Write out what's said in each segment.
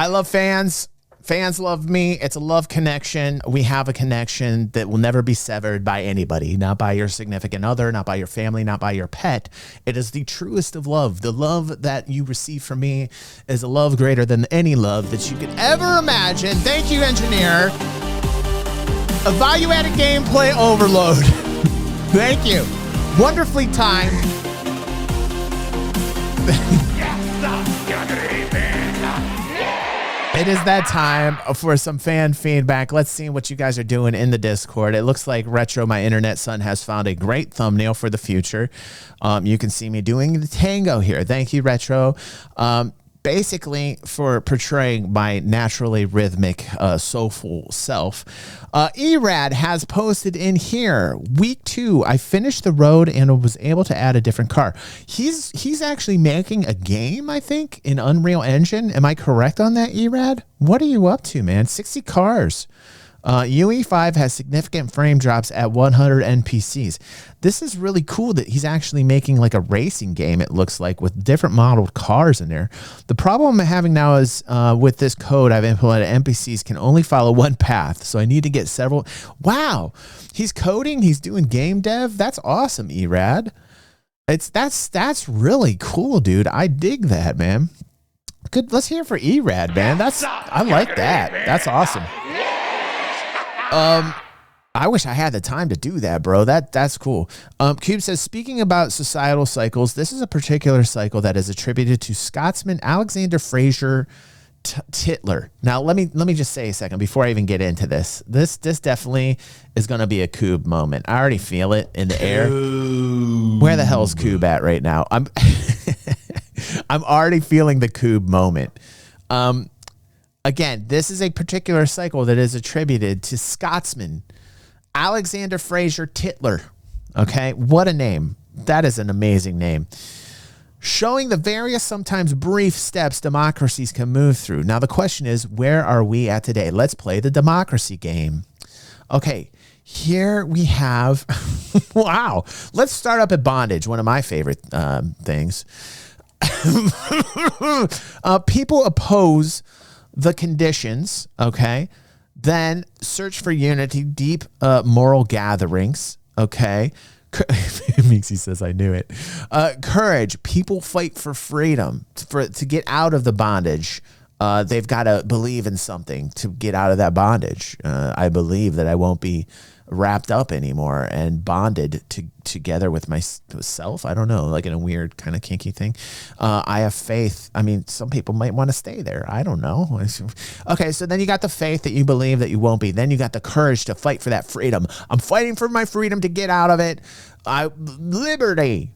I love fans. Fans love me. It's a love connection. We have a connection that will never be severed by anybody, not by your significant other, not by your family, not by your pet. It is the truest of love. The love that you receive from me is a love greater than any love that you could ever imagine. Thank you, engineer. A value-added gameplay overload. Thank you. Wonderfully timed. It is that time for some fan feedback. Let's see what you guys are doing in the Discord. It looks like Retro, my internet son, has found a great thumbnail for the future. You can see me doing the tango here. Thank you, Retro. Basically, for portraying my naturally rhythmic, soulful self. Erad has posted in here, week 2, I finished the road and was able to add a different car. He's actually making a game, I think, in Unreal Engine. Am I correct on that, Erad? What are you up to, man? 60 cars. UE5 has significant frame drops at 100 NPCs. This is really cool that he's actually making like a racing game, it looks like, with different modeled cars in there. The problem I'm having now is with this code I've implemented, NPCs can only follow one path, so I need to get several. Wow, he's coding, he's doing game dev. That's awesome, Erad. That's really cool, dude. I dig that, man. Good. Let's hear it for Erad, man. I like that. That's awesome. I wish I had the time to do that, bro. That's cool. Kube says, speaking about societal cycles, this is a particular cycle that is attributed to Scotsman Alexander Fraser Tytler. Now, let me just say a second before I even get into this. This definitely is going to be a Kube moment. I already feel it in the air. Where the hell is Kube at right now? I'm already feeling the Kube moment. Again, this is a particular cycle that is attributed to Scotsman Alexander Fraser Tytler. Okay, what a name. That is an amazing name. Showing the various, sometimes brief steps democracies can move through. Now, the question is, where are we at today? Let's play the democracy game. Okay, here we have, wow. Let's start up at bondage, one of my favorite things. People oppose the conditions, okay? Then search for unity, deep moral gatherings, okay? Meeksy says, I knew it. Courage, people fight for freedom, to get out of the bondage. They've got to believe in something to get out of that bondage. I believe that I won't be wrapped up anymore and bonded together with myself. I don't know, like in a weird kind of kinky thing. I have faith. I mean, some people might want to stay there. I don't know. Okay, so then you got the faith that you believe that you won't be. Then you got the courage to fight for that freedom. I'm fighting for my freedom to get out of it. Liberty.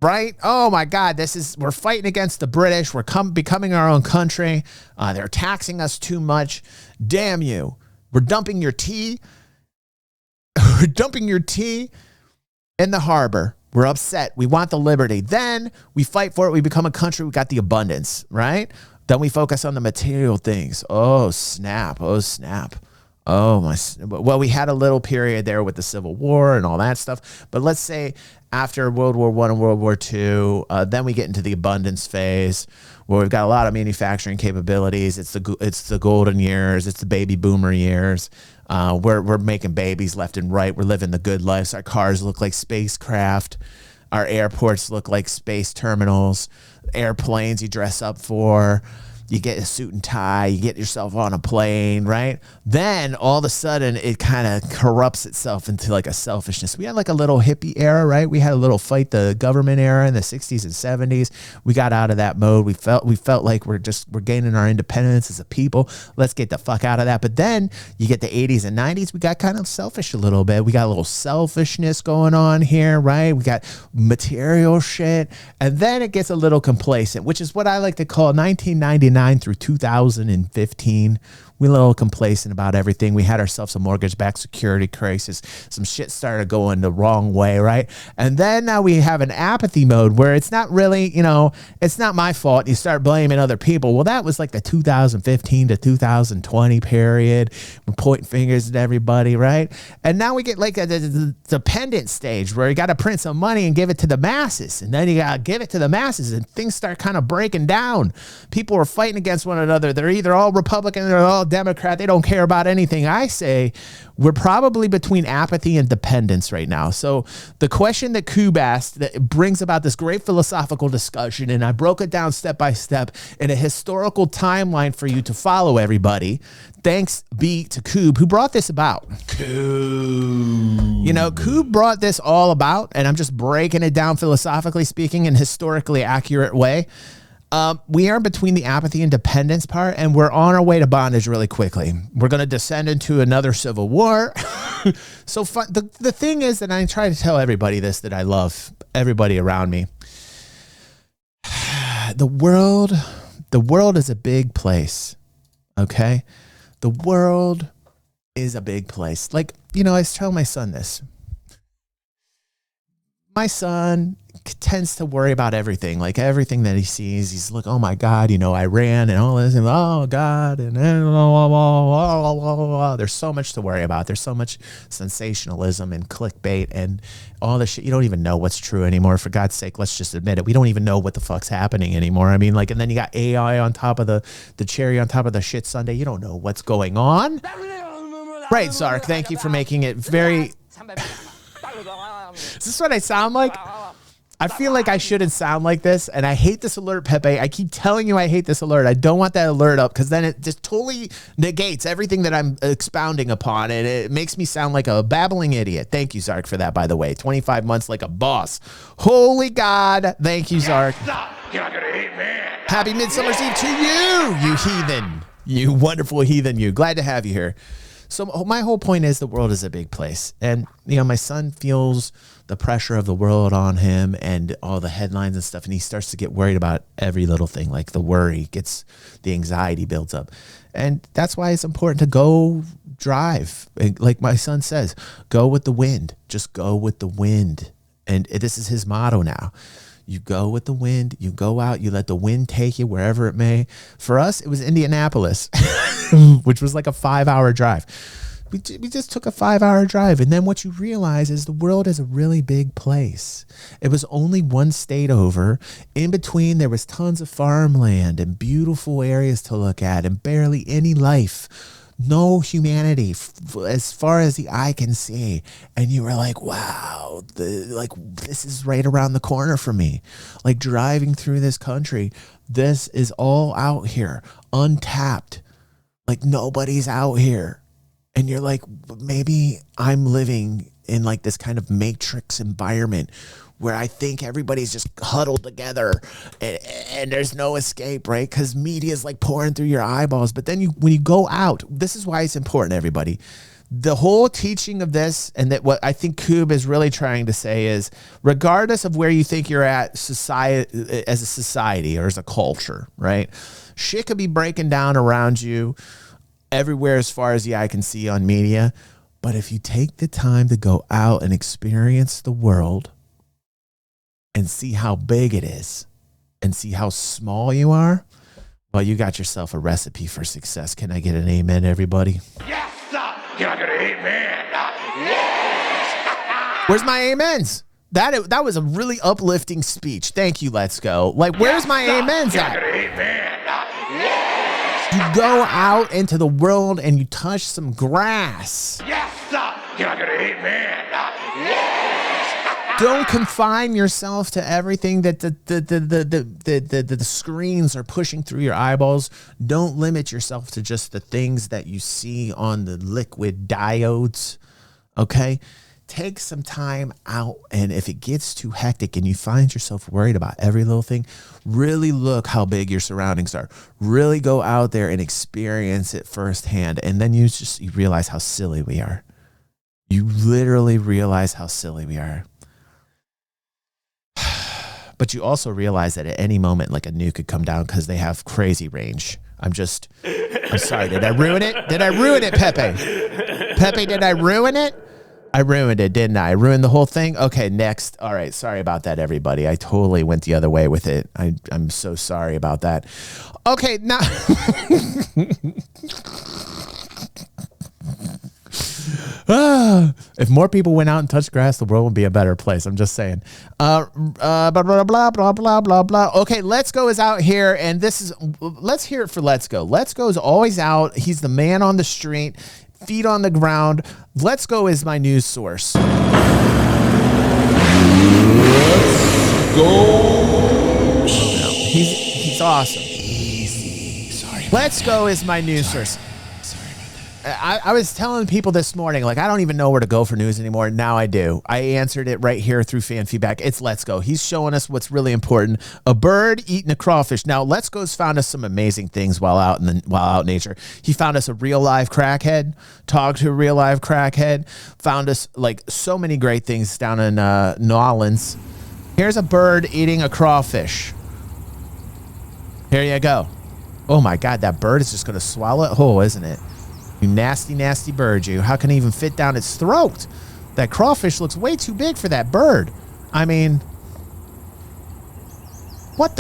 Right? Oh my God, we're fighting against the British. We're becoming our own country. They're taxing us too much. Damn you. We're dumping your tea. We're dumping your tea in the harbor. We're upset. We want the liberty. Then we fight for it. We become a country. We got the abundance, right? Then we focus on the material things. Oh, snap. Oh, snap. Oh, my. Well, we had a little period there with the Civil War and all that stuff. But let's say after World War I and World War II, then we get into the abundance phase where we've got a lot of manufacturing capabilities. It's the golden years. It's the baby boomer years. We're making babies left and right. We're living the good lives. Our cars look like spacecraft. Our airports look like space terminals. Airplanes you dress up for. You get a suit and tie, you get yourself on a plane, right? Then all of a sudden it kind of corrupts itself into like a selfishness. We had like a little hippie era, right? We had a little fight the government era in the 60s and 70s. We got out of that mode. We felt like we're gaining our independence as a people. Let's get the fuck out of that. But then you get the 80s and 90s, we got kind of selfish a little bit. We got a little selfishness going on here, right? We got material shit. And then it gets a little complacent, which is what I like to call 1999 through 2015. We were a little complacent about everything. We had ourselves a mortgage-backed security crisis. Some shit started going the wrong way, right? And then now we have an apathy mode where it's not really, you know, it's not my fault. You start blaming other people. Well, that was like the 2015 to 2020 period. We're pointing fingers at everybody, right? And now we get like a dependent stage where you got to print some money and give it to the masses. And then you got to give it to the masses and things start kind of breaking down. People are fighting against one another. They're either all Republican or all Democrat. They don't care about anything. I say we're probably between apathy and dependence right now. So the question that Kube asked that brings about this great philosophical discussion, and I broke it down step by step in a historical timeline for you to follow, everybody. Thanks be to Kube, who brought this about. Kube. You know, Kube brought this all about, and I'm just breaking it down philosophically speaking in a historically accurate way. We are between the apathy and dependence part, and we're on our way to bondage really quickly. We're going to descend into another civil war. So the thing is that I try to tell everybody this, that I love everybody around me. The world is a big place. Okay. The world is a big place. Like, you know, I was telling my son this. My son tends to worry about everything, like everything that he sees. He's like, oh my God, you know, Iran and all this, and oh God, and there's so much to worry about. There's so much sensationalism and clickbait and all this shit. You don't even know what's true anymore. For God's sake, let's just admit it. We don't even know what the fuck's happening anymore. I mean, like, and then you got AI on top of the cherry on top of the shit sundae. You don't know what's going on. Right, Zark, thank you for making it very... Is this what I sound like? I feel like I shouldn't sound like this, and I hate this alert, Pepe. I keep telling you I hate this alert. I don't want that alert up because then it just totally negates everything that I'm expounding upon, and it makes me sound like a babbling idiot. Thank you, Zark, for that, by the way. 25 months like a boss. Holy God. Thank you, Zark. You're not gonna hate me. Happy Midsummer's Eve to you, you heathen. You wonderful heathen, you. Glad to have you here. So my whole point is the world is a big place. And, you know, my son feels the pressure of the world on him and all the headlines and stuff. And he starts to get worried about every little thing, like the worry gets, the anxiety builds up. And that's why it's important to go drive. Like my son says, go with the wind, just go with the wind. And this is his motto now. You go with the wind, you go out, you let the wind take you wherever it may. For us, it was Indianapolis, which was like a 5-hour drive. We just took a 5-hour drive. And then what you realize is the world is a really big place. It was only one state over. In between, there was tons of farmland and beautiful areas to look at and barely any life. No humanity as far as the eye can see. And you were like, wow, this is right around the corner for me. Like driving through this country, this is all out here, untapped. Like nobody's out here. And you're like, maybe I'm living in like this kind of matrix environment where I think everybody's just huddled together and there's no escape, right? Because media is like pouring through your eyeballs. But then when you go out, this is why it's important, everybody. The whole teaching of this, and that what I think Kube is really trying to say is, regardless of where you think you're at society, as a society or as a culture, right? Shit could be breaking down around you everywhere as far as the eye can see on media. But if you take the time to go out and experience the world and see how big it is and see how small you are, well, you got yourself a recipe for success. Can I get an amen, everybody? Yes, sir. You're not gonna amen. Yes. Where's my amens? That was a really uplifting speech. Thank you, LetsGo. Like, where's my amens at? You go out into the world and you touch some grass. Yes, sir. You're not gonna amen. Don't confine yourself to everything that the screens are pushing through your eyeballs. Don't limit yourself to just the things that you see on the liquid diodes, okay? Take some time out, and if it gets too hectic and you find yourself worried about every little thing, really look how big your surroundings are. Really go out there and experience it firsthand, and then you realize how silly we are. You literally realize how silly we are. But you also realize that at any moment, like a nuke could come down because they have crazy range. I'm sorry. Did I ruin it? Did I ruin it, Pepe? Pepe, did I ruin it? I ruined it, didn't I? I ruined the whole thing? Okay, next. All right, sorry about that, everybody. I totally went the other way with it. I'm so sorry about that. Okay, now... if more people went out and touched grass, the world would be a better place. I'm just saying. Blah, blah, blah, blah, blah, blah, blah, blah. Okay, LetsGo is out here, and let's hear it for LetsGo. LetsGo is always out. He's the man on the street, feet on the ground. LetsGo is my news source. Let's go. He's awesome. Easy. Sorry. LetsGo is my news source. I was telling people this morning, like, I don't even know where to go for news anymore. Now I do. I answered it right here through fan feedback. It's LetsGo. He's showing us what's really important. A bird eating a crawfish. Now, LetsGo's found us some amazing things while out in nature. He found us a real live crackhead, talked to a real live crackhead, found us like so many great things down in New Orleans. Here's a bird eating a crawfish. Here you go. Oh my God, that bird is just going to swallow it whole, isn't it? You nasty, nasty bird, you. How can it even fit down its throat? That crawfish looks way too big for that bird. I mean, what?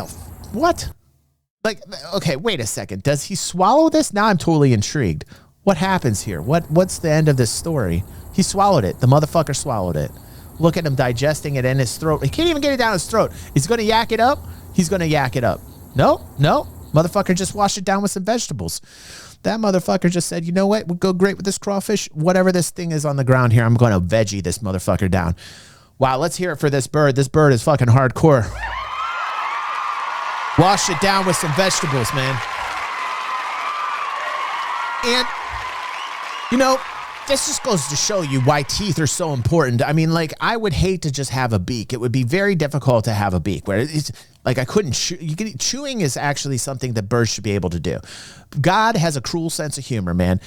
Like, okay, wait a second. Does he swallow this? Now I'm totally intrigued. What happens here? What's the end of this story? He swallowed it. The motherfucker swallowed it. Look at him digesting it in his throat. He can't even get it down his throat. He's going to yak it up. He's going to yak it up. No. Motherfucker just washed it down with some vegetables. That motherfucker just said, you know what would go great with this crawfish? Whatever this thing is on the ground here, I'm going to veggie this motherfucker down. Wow, let's hear it for this bird. This bird is fucking hardcore. Wash it down with some vegetables, man. And, you know, this just goes to show you why teeth are so important. I mean, like, I would hate to just have a beak. It would be very difficult to have a beak. Where it's like I couldn't chew. Chewing is actually something that birds should be able to do. God has a cruel sense of humor, man.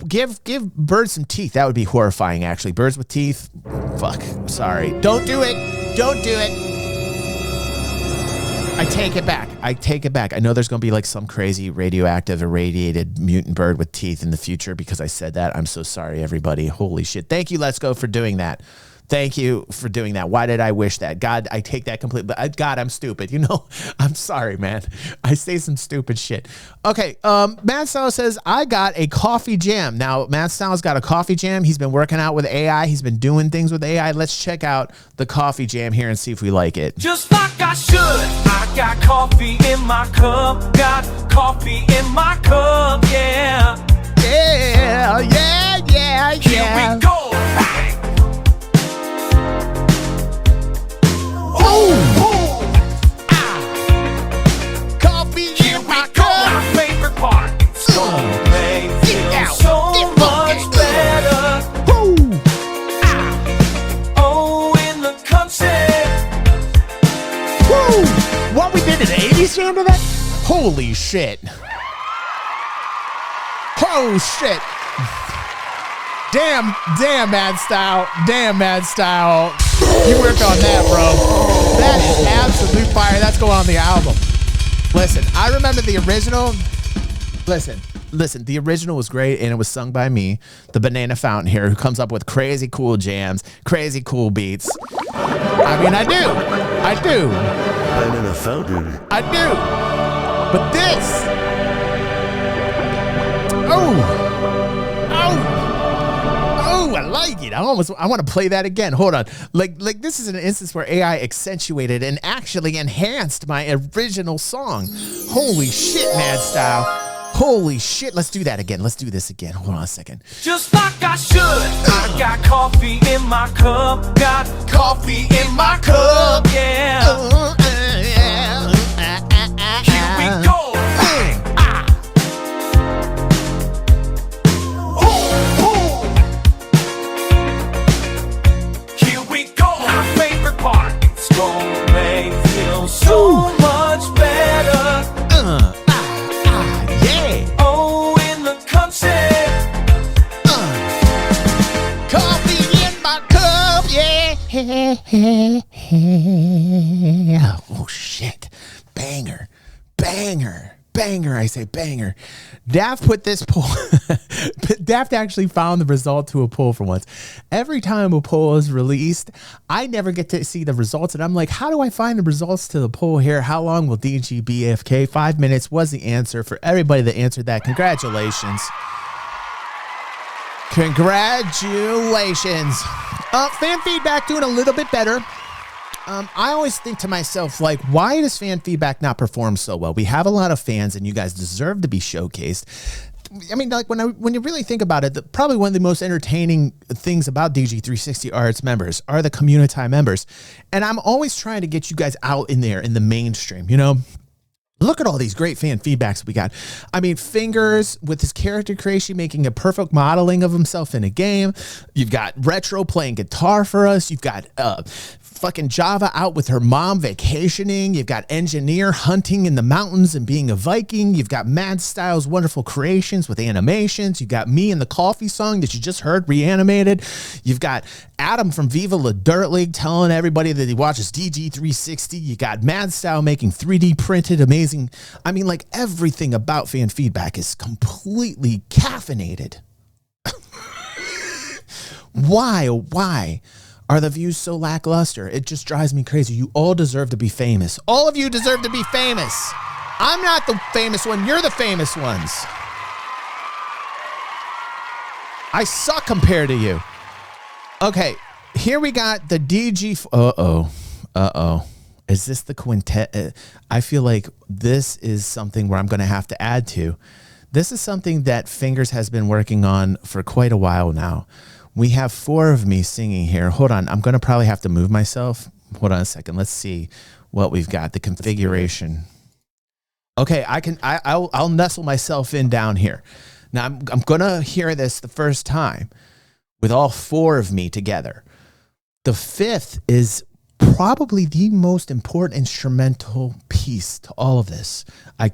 Give birds some teeth. That would be horrifying, actually. Birds with teeth. Fuck. Sorry. Don't do it. Don't do it. I take it back. I take it back. I know there's going to be like some crazy radioactive irradiated mutant bird with teeth in the future because I said that. I'm so sorry, everybody. Holy shit. Thank you, LetsGo, for doing that. Thank you for doing that. Why did I wish that? God, I take that completely. God, I'm stupid. You know, I'm sorry, man. I say some stupid shit. Okay, MadStyle says, I got a coffee jam. Now, MadStyle's got a coffee jam. He's been working out with AI. He's been doing things with AI. Let's check out the coffee jam here and see if we like it. Just like I should. I got coffee in my cup. Got coffee in my cup, yeah. Yeah. Here we go. Coffee in my cup. My favorite part. It's gonna make me so much better. Oh, in the concept. What we did in the 80s jam to that? Holy shit. Oh shit. Damn MadStyle. Damn MadStyle. You worked on that, bro. That is absolute fire. That's going on the album. Listen, I remember the original. Listen, the original was great, and it was sung by me, the Banana Fountain here, who comes up with crazy cool jams, crazy cool beats. I mean, I do. Banana Fountain. I do. But this. Oh, I like it. I want to play that again. Hold on. Like this is an instance where AI accentuated and actually enhanced my original song. Holy shit, MadStyle. Holy shit. Let's do that again. Let's do this again. Hold on a second. Just like I should. I got coffee in my cup. Got coffee in my cup, yeah. Here we go. Gonna make me feel so much better. Yeah. Oh, in the concept. Coffee in my cup, yeah. Oh shit. Banger. Banger. Banger, I say banger. Daft put this poll. Daft actually found the result to a poll for once. Every time a poll is released, I never get to see the results. And I'm like, how do I find the results to the poll here? How long will DG be AFK? 5 minutes was the answer for everybody that answered that. Congratulations. Congratulations. Fan feedback doing a little bit better. I always think to myself, like, why does fan feedback not perform so well? We have a lot of fans and you guys deserve to be showcased. I mean, like when you really think about it, probably one of the most entertaining things about DG360 are its members, are the community members. And I'm always trying to get you guys out in there in the mainstream, you know? Look at all these great fan feedbacks we got. I mean, Fingers with his character creation, making a perfect modeling of himself in a game. You've got Retro playing guitar for us. You've got fucking Java out with her mom vacationing. You've got Engineer hunting in the mountains and being a Viking. You've got MadStyle's wonderful creations with animations. You've got me in the coffee song that you just heard reanimated. You've got Adam from Viva La Dirt League telling everybody that he watches DG360. You got MadStyle making 3D printed amazing. I mean, like, everything about fan feedback is completely caffeinated. Why are the views so lackluster? It just drives me crazy. You all deserve to be famous. All of you deserve to be famous. I'm not the famous one. You're the famous ones. I suck compared to you. Okay, here we got the DG. Uh-oh. Is this the quintet? I feel like this is something where I'm going to have to add to. This is something that Fingers has been working on for quite a while now. We have 4 of me singing here. Hold on. I'm going to probably have to move myself. Hold on a second. Let's see what we've got. The configuration. Okay, I'll nestle myself in down here. Now, I'm going to hear this the first time with all 4 of me together. The 5th is probably the most important instrumental piece to all of this. I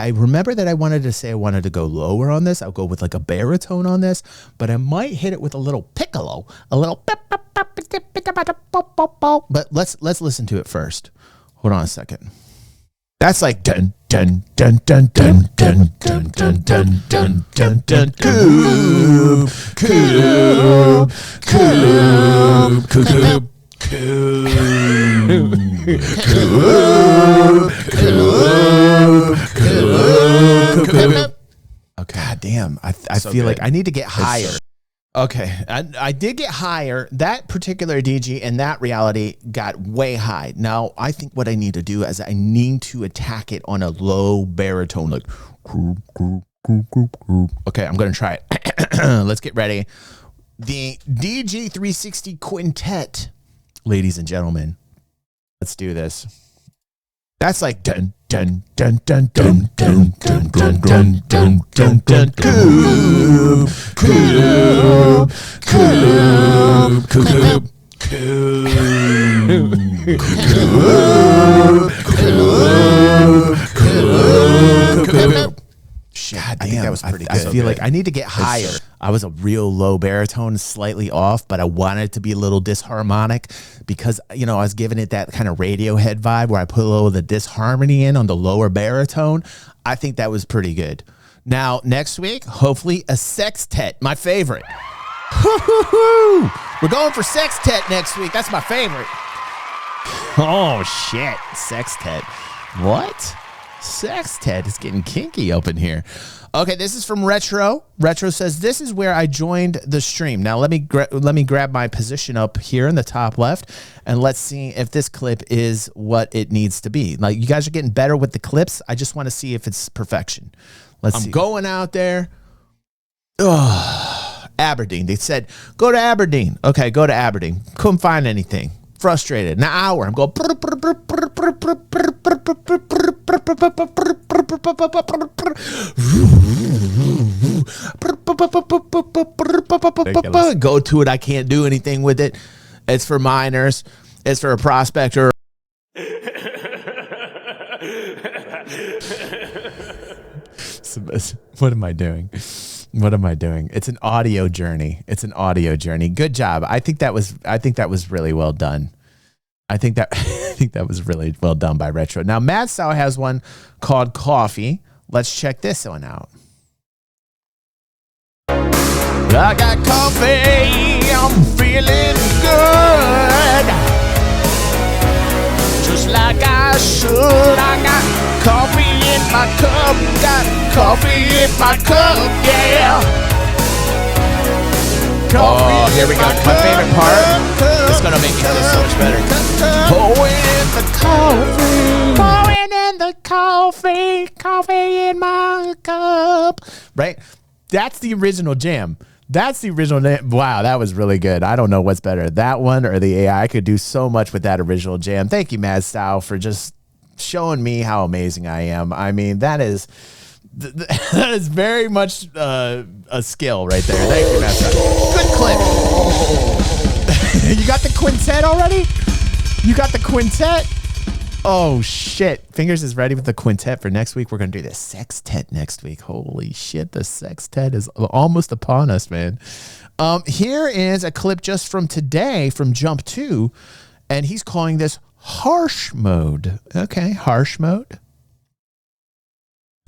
remember that I wanted to say I wanted to go lower on this. I'll go with like a baritone on this, but I might hit it with a little piccolo, a little. But let's listen to it first. Hold on a second. That's like dun dun dun dun dun dun dun dun dun dun dun dun. Kube, Kube, Kube, Kube. Oh, God damn. I feel like I need to get higher. Okay. I did get higher. That particular DG and that reality got way high. Now, I think what I need to do is I need to attack it on a low baritone, like, okay, I'm going to try it. Let's get ready. The DG360 Quintet. Ladies and gentlemen, let's do this. That's like dun dun dun dun dun dun dun dun dun dun dun dun. Kube, Kube, Kube, Kube, Kube, Kube. God damn, that was pretty good. I feel like I need to get higher. I was a real low baritone, slightly off, but I wanted it to be a little disharmonic because, you know, I was giving it that kind of Radiohead vibe where I put a little of the disharmony in on the lower baritone. I think that was pretty good. Now, next week, hopefully a sextet, my favorite. We're going for sextet next week. That's my favorite. Oh, shit. Sextet. What? Sextet is getting kinky up in here. Okay, this is from Retro. Retro says, this is where I joined the stream. Now, let me grab my position up here in the top left, and let's see if this clip is what it needs to be. Like, you guys are getting better with the clips. I just want to see if it's perfection. Let's see. I'm going out there. Ugh, Aberdeen. They said, go to Aberdeen. Okay, go to Aberdeen. Couldn't find anything. Frustrated. An hour. I'm going. Go to it. I can't do anything with it. It's for minors. It's for a prospector. What am I doing? What am I doing? It's an audio journey. It's an audio journey. Good job. I think that was really well done. I think that I think that was really well done by Retro. Now, MadStyle has one called Coffee. Let's check this one out. I got coffee, I'm feeling good, just like I should. I got coffee in my cup, got coffee in my cup, yeah. Oh, here we go. My favorite part. It's gonna make me feel so much better. Pouring in the coffee, pouring in the coffee, coffee in my cup. Right? That's the original jam. That's the original jam. Wow, that was really good. I don't know what's better, that one or the AI. I could do so much with that original jam. Thank you, MadStyle, for just showing me how amazing I am. I mean, that is very much a skill right there. Thank you, MadStyle. Good clip. You got the quintet already? You got the quintet? Oh, shit. Fingers is ready with the quintet for next week. We're going to do the sextet next week. Holy shit. The sextet is almost upon us, man. Here is a clip just from today from Jump 2, and he's calling this harsh mode. Okay, harsh mode.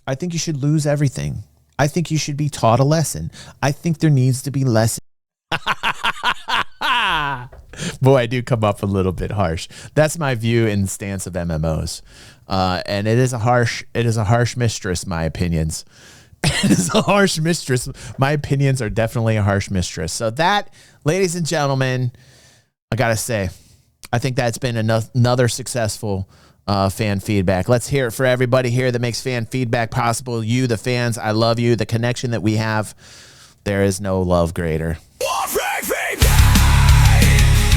I think you should lose everything. I think you should be taught a lesson. I think there needs to be lessons. Boy, I do come up a little bit harsh. That's my view and stance of MMOs. And it is a harsh mistress, my opinions. It is a harsh mistress. My opinions are definitely a harsh mistress. So that, ladies and gentlemen, I got to say, I think that's been another successful fan feedback. Let's hear it for everybody here that makes fan feedback possible. You, the fans, I love you. The connection that we have, there is no love greater.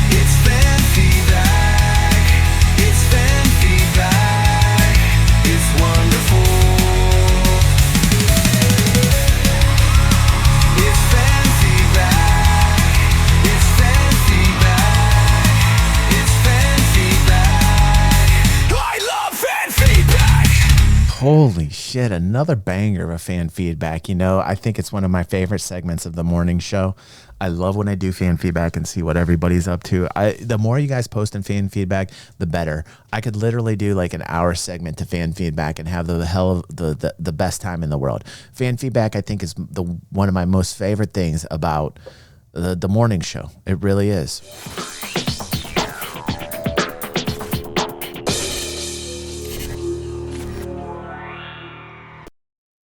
It's fan feedback. It's fan feedback. It's wonderful. It's fan feedback. It's fan feedback. It's fan feedback. I love fan feedback. Holy shit, another banger of a fan feedback. You know, I think it's one of my favorite segments of the morning show. I love when I do fan feedback and see what everybody's up to. The more you guys post in fan feedback, the better. I could literally do like an hour segment to fan feedback and have the best time in the world. Fan feedback, I think, is one of my most favorite things about the morning show. It really is.